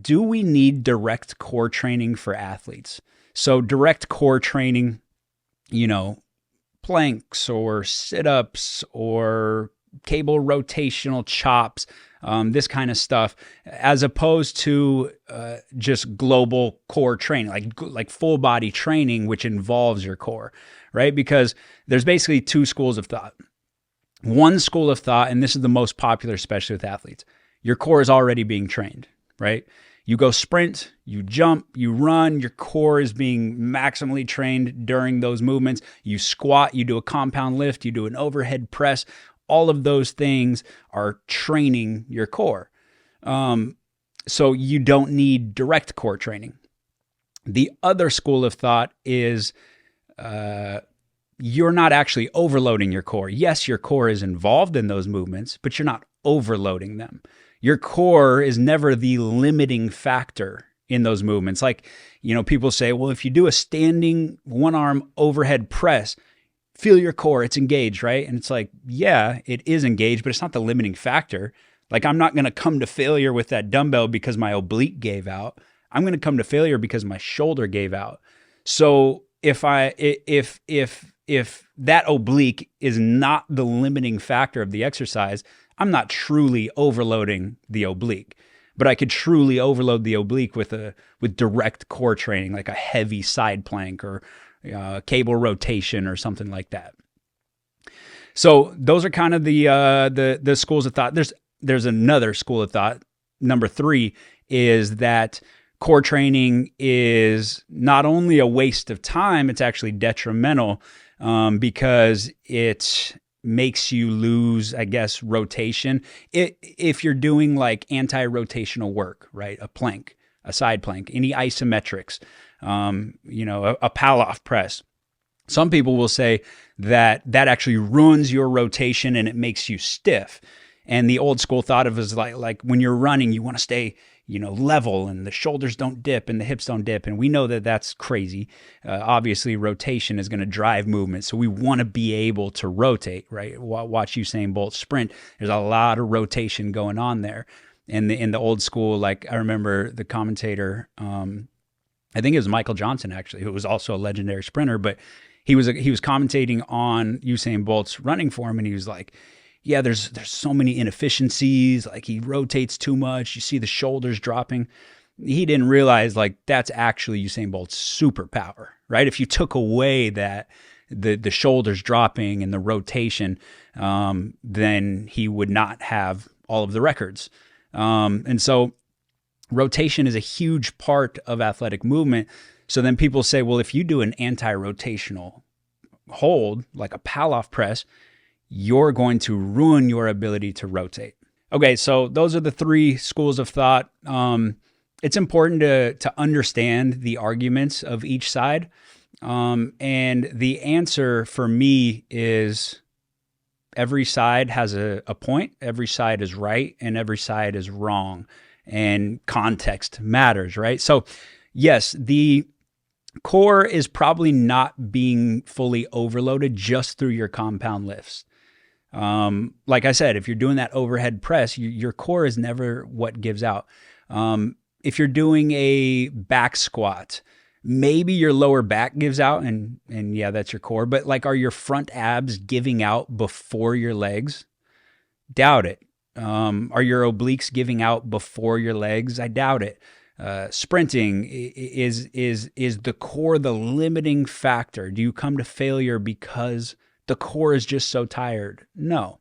Do we need direct core training for athletes? So direct core training, planks or sit-ups or cable rotational chops, this kind of stuff, as opposed to just global core training, like full body training, which involves your core, right? Because there's basically two schools of thought. One school of thought, and this is the most popular, especially with athletes, your core is already being trained, right? You go sprint, you jump, you run, your core is being maximally trained during those movements. You squat, you do a compound lift, you do an overhead press. All of those things are training your core. So you don't need direct core training. The other school of thought is you're not actually overloading your core. Yes, your core is involved in those movements, but you're not overloading them. Your core is never the limiting factor in those movements. Like, people say, well, if you do a standing one-arm overhead press, feel your core, it's engaged, right? And it's like, yeah, it is engaged, but it's not the limiting factor. Like, I'm not going to come to failure with that dumbbell because my oblique gave out. I'm going to come to failure because my shoulder gave out. So if that oblique is not the limiting factor of the exercise, I'm not truly overloading the oblique, but I could truly overload the oblique with direct core training, like a heavy side plank or cable rotation or something like that. So those are kind of the schools of thought. There's another school of thought. Number 3 is that core training is not only a waste of time, it's actually detrimental because it makes you lose, I guess, rotation. If you're doing like anti-rotational work, right? A plank, a side plank, any isometrics, a Pallof press. Some people will say that actually ruins your rotation and it makes you stiff. And the old school thought of it as like when you're running, you want to stay, level and the shoulders don't dip and the hips don't dip. And we know that that's crazy. Obviously, rotation is going to drive movement. So we want to be able to rotate, right? Watch Usain Bolt sprint. There's a lot of rotation going on there. And in the old school, like I remember the commentator, I think it was Michael Johnson, actually, who was also a legendary sprinter, but he was commentating on Usain Bolt's running form, and he was like, yeah, there's so many inefficiencies, like he rotates too much, you see the shoulders dropping. He didn't realize like that's actually Usain Bolt's superpower, right? If you took away that the shoulders dropping and the rotation, then he would not have all of the records. And so rotation is a huge part of athletic movement. So then people say, well, if you do an anti-rotational hold, like a Pallof press, you're going to ruin your ability to rotate. Okay, so those are the 3 schools of thought. It's important to understand the arguments of each side. And the answer for me is every side has a point, every side is right, and every side is wrong. And context matters, right? So yes, the core is probably not being fully overloaded just through your compound lifts. Like I said, if you're doing that overhead press, your core is never what gives out. If you're doing a back squat, maybe your lower back gives out and yeah, that's your core, but like, are your front abs giving out before your legs? Doubt it. Are your obliques giving out before your legs? I doubt it. Sprinting is the core the limiting factor? Do you come to failure because the core is just so tired? No.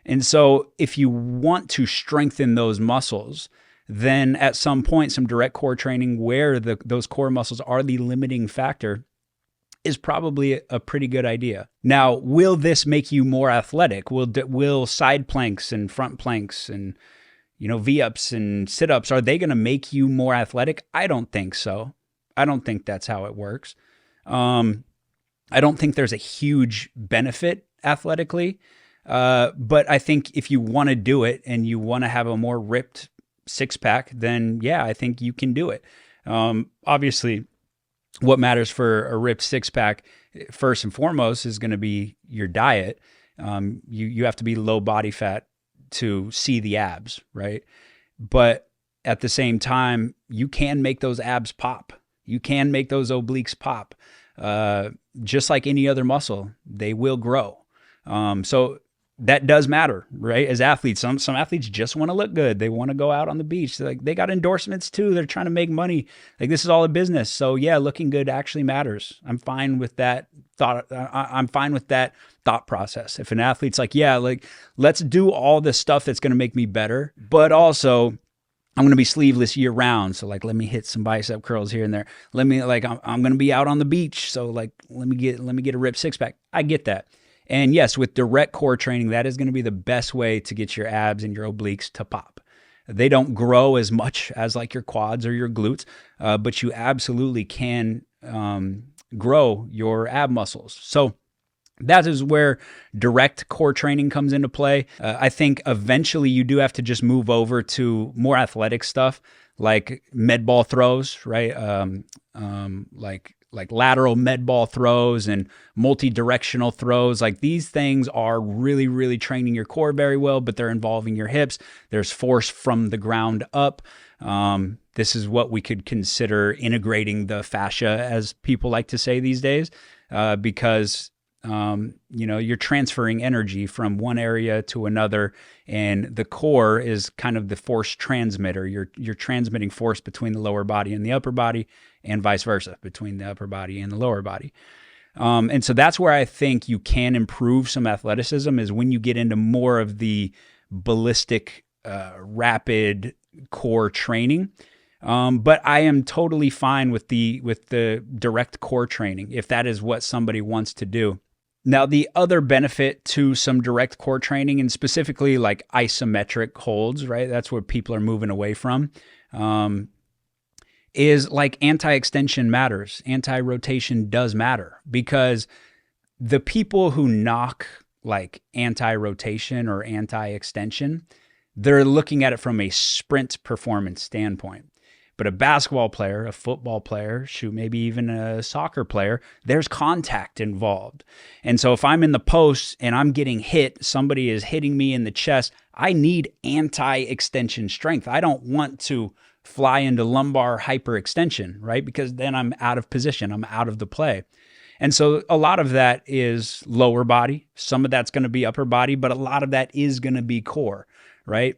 And so if you want to strengthen those muscles, then at some point, some direct core training where those core muscles are the limiting factor is probably a pretty good idea. Now, will this make you more athletic? Will side planks and front planks and V-ups and sit-ups, are they going to make you more athletic? I don't think so. I don't think that's how it works. I don't think there's a huge benefit athletically, but I think if you want to do it and you want to have a more ripped six-pack, then yeah, I think you can do it. Obviously, what matters for a ripped six-pack, first and foremost, is going to be your diet. You have to be low body fat to see the abs, right? But at the same time, you can make those abs pop. You can make those obliques pop. Just like any other muscle, they will grow. So that does matter, right? As athletes, some athletes just want to look good. They want to go out on the beach. Like, they got endorsements too. They're trying to make money. Like, this is all a business. So yeah, looking good actually matters. I'm fine with that thought. I'm fine with that thought process. If an athlete's like, yeah, like, let's do all this stuff that's going to make me better, but also I'm going to be sleeveless year round. So like, let me hit some bicep curls here and there. Let me, like, I'm going to be out on the beach. So like, let me get a ripped six pack. I get that. And yes, with direct core training, that is going to be the best way to get your abs and your obliques to pop. They don't grow as much as like your quads or your glutes, but you absolutely can grow your ab muscles. So that is where direct core training comes into play. I think eventually you do have to just move over to more athletic stuff like med ball throws, right? Like lateral med ball throws and multi-directional throws. Like, these things are really, really training your core very well, but they're involving your hips. There's force from the ground up. This is what we could consider integrating the fascia, as people like to say these days, because you're transferring energy from one area to another, and the core is kind of the force transmitter. You're transmitting force between the lower body and the upper body, and vice versa, between the upper body and the lower body. And so that's where I think you can improve some athleticism, is when you get into more of the ballistic, rapid core training. But I am totally fine with the direct core training if that is what somebody wants to do. Now, the other benefit to some direct core training, and specifically like isometric holds, right? That's what people are moving away from, is like anti-extension matters. Anti-rotation does matter, because the people who knock like anti-rotation or anti-extension, they're looking at it from a sprint performance standpoint. But a basketball player, a football player, maybe even a soccer player, there's contact involved. And so if I'm in the post and I'm getting hit, somebody is hitting me in the chest, I need anti-extension strength. I don't want to fly into lumbar hyperextension, right? Because then I'm out of position. I'm out of the play. And so a lot of that is lower body. Some of that's going to be upper body, but a lot of that is going to be core, right?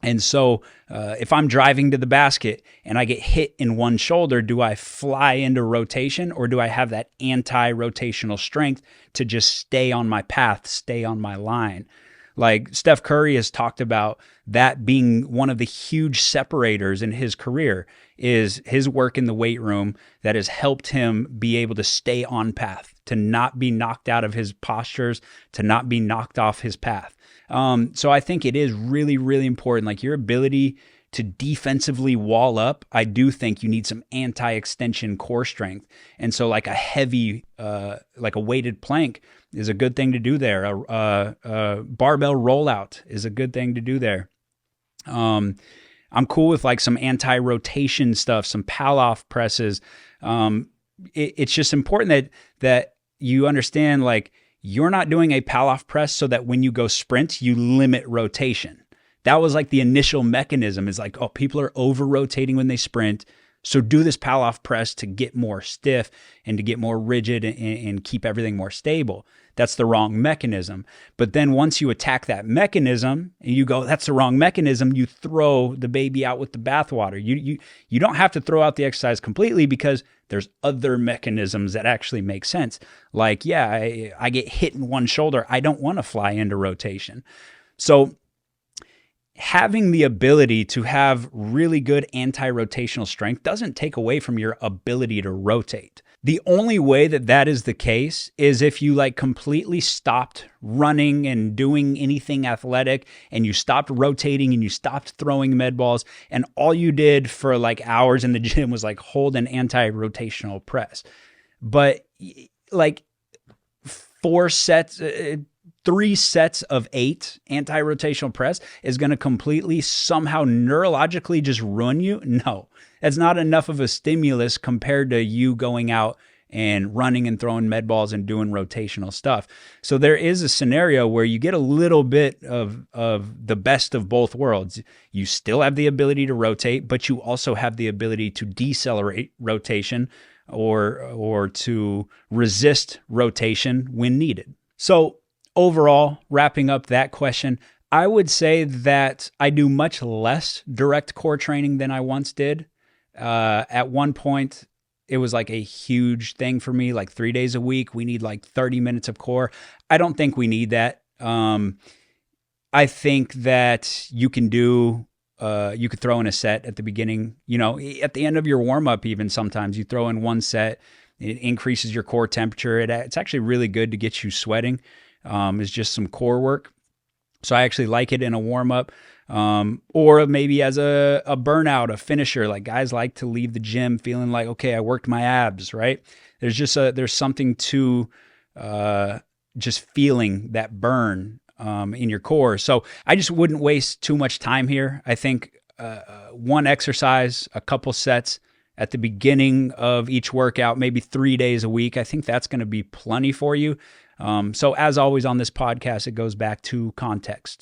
And so if I'm driving to the basket and I get hit in one shoulder, do I fly into rotation, or do I have that anti-rotational strength to just stay on my path, stay on my line? Like, Steph Curry has talked about that being one of the huge separators in his career, is his work in the weight room that has helped him be able to stay on path, to not be knocked out of his postures, to not be knocked off his path. So I think it is really, really important. Like, your ability to defensively wall up, I do think you need some anti-extension core strength. And so like a heavy, like a weighted plank is a good thing to do there. A barbell rollout is a good thing to do there. I'm cool with like some anti-rotation stuff, some pal-off presses. It's just important that you understand, like, you're not doing a pal-off press so that when you go sprint, you limit rotation. That was like the initial mechanism, is like, oh, people are over-rotating when they sprint, so do this pal-off press to get more stiff and to get more rigid and keep everything more stable. That's the wrong mechanism. But then once you attack that mechanism and you go, that's the wrong mechanism, you throw the baby out with the bathwater. You don't have to throw out the exercise completely, because there's other mechanisms that actually make sense. Like, yeah, I get hit in one shoulder. I don't want to fly into rotation. So having the ability to have really good anti-rotational strength doesn't take away from your ability to rotate. The only way that is the case is if you like completely stopped running and doing anything athletic, and you stopped rotating and you stopped throwing med balls, and all you did for like hours in the gym was like hold an anti-rotational press. But like 3 sets of 8 anti-rotational press is going to completely somehow neurologically just ruin you? No, that's not enough of a stimulus compared to you going out and running and throwing med balls and doing rotational stuff. So there is a scenario where you get a little bit of the best of both worlds. You still have the ability to rotate, but you also have the ability to decelerate rotation or to resist rotation when needed. So overall, wrapping up that question, I would say that I do much less direct core training than I once did. At one point, it was like a huge thing for me, like 3 days a week. We need like 30 minutes of core. I don't think we need that. I think that you can do, you could throw in a set at the beginning, at the end of your warm up, even sometimes you throw in one set, it increases your core temperature. It's actually really good to get you sweating. It's just some core work. So I actually like it in a warm up. Or maybe as a burnout, a finisher, like guys like to leave the gym feeling like, okay, I worked my abs, right? There's something to, just feeling that burn, in your core. So I just wouldn't waste too much time here. I think, one exercise, a couple sets at the beginning of each workout, maybe 3 days a week. I think that's going to be plenty for you. So as always on this podcast, it goes back to context.